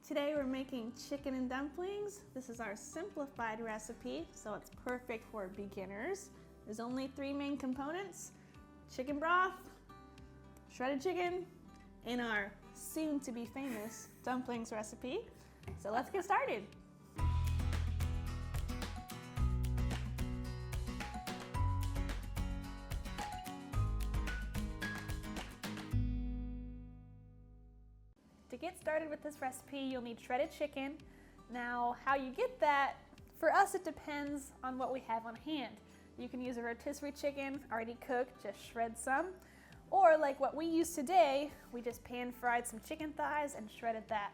Today we're making chicken and dumplings. This is our simplified recipe, so it's perfect for beginners. There's only 3 main components: chicken broth, shredded chicken, and our soon-to-be famous dumplings recipe. So let's get started. To get started with this recipe, you'll need shredded chicken. Now, how you get that, for us it depends on what we have on hand. You can use a rotisserie chicken, already cooked, just shred some. Or like what we use today, we just pan-fried some chicken thighs and shredded that.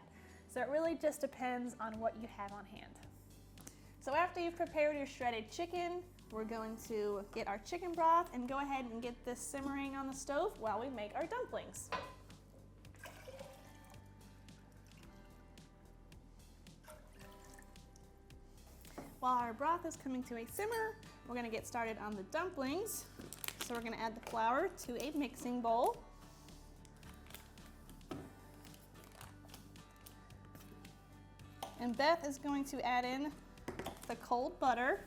So it really just depends on what you have on hand. So after you've prepared your shredded chicken, we're going to get our chicken broth and go ahead and get this simmering on the stove while we make our dumplings. While our broth is coming to a simmer, we're going to get started on the dumplings. So we're going to add the flour to a mixing bowl. And Beth is going to add in the cold butter.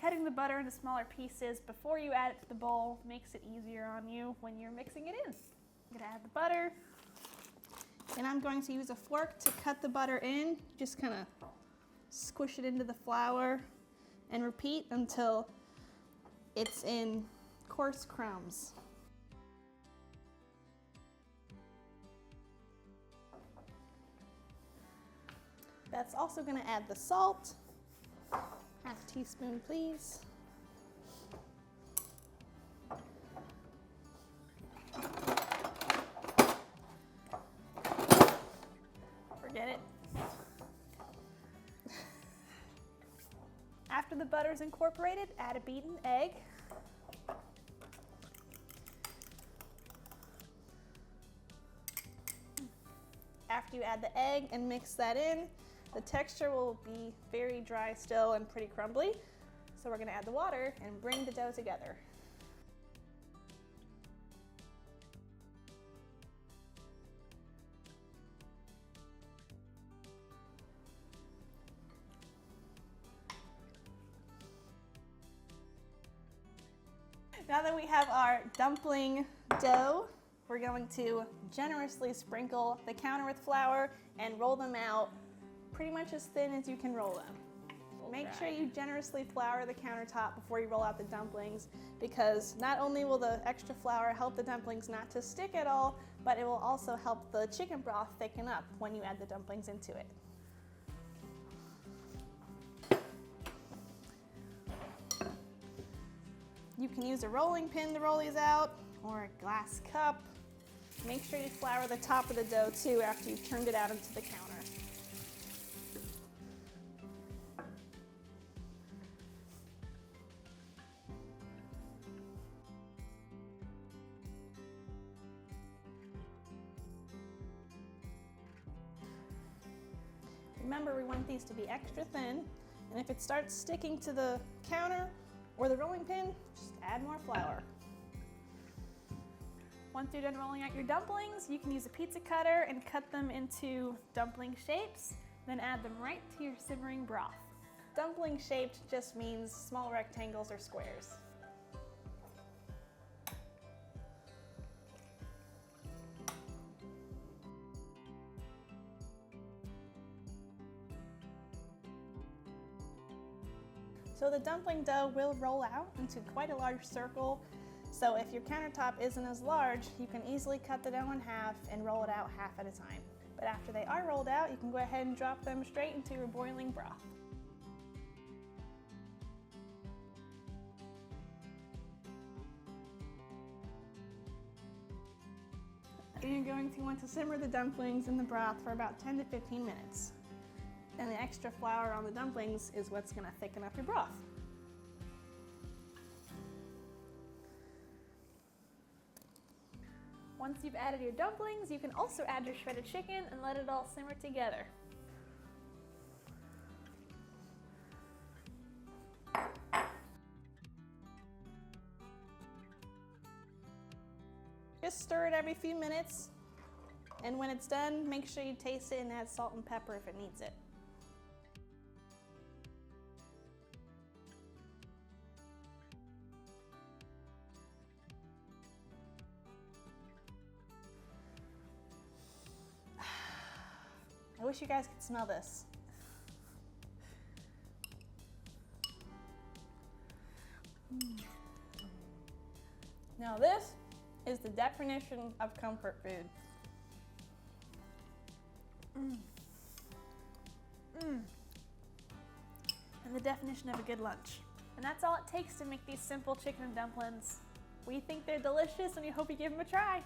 Cutting the butter into smaller pieces before you add it to the bowl makes it easier on you when you're mixing it in. I'm going to add the butter. And I'm going to use a fork to cut the butter in, just kind of squish it into the flour and repeat until it's in coarse crumbs. That's also going to add the salt, 1/2 teaspoon please. Forget it. After the butter is incorporated, add a beaten egg. After you add the egg and mix that in, the texture will be very dry still and pretty crumbly. So we're going to add the water and bring the dough together. Now that we have our dumpling dough, we're going to generously sprinkle the counter with flour and roll them out pretty much as thin as you can roll them. Make sure you generously flour the countertop before you roll out the dumplings, because not only will the extra flour help the dumplings not to stick at all, but it will also help the chicken broth thicken up when you add the dumplings into it. You can use a rolling pin to roll these out, or a glass cup. Make sure you flour the top of the dough too after you've turned it out into the counter. Remember, we want these to be extra thin, and if it starts sticking to the counter or the rolling pin, just add more flour. Once you're done rolling out your dumplings, you can use a pizza cutter and cut them into dumpling shapes, then add them right to your simmering broth. Dumpling shaped just means small rectangles or squares. So the dumpling dough will roll out into quite a large circle. So if your countertop isn't as large, you can easily cut the dough in half and roll it out half at a time. But after they are rolled out, you can go ahead and drop them straight into your boiling broth. And you're going to want to simmer the dumplings in the broth for about 10 to 15 minutes. And the extra flour on the dumplings is what's going to thicken up your broth. Once you've added your dumplings, you can also add your shredded chicken and let it all simmer together. Just stir it every few minutes And when it's done, make sure you taste it and add salt and pepper if it needs it. I wish you guys could smell this. Now this is the definition of comfort food. And the definition of a good lunch. And that's all it takes to make these simple chicken and dumplings. We think they're delicious and we hope you give them a try.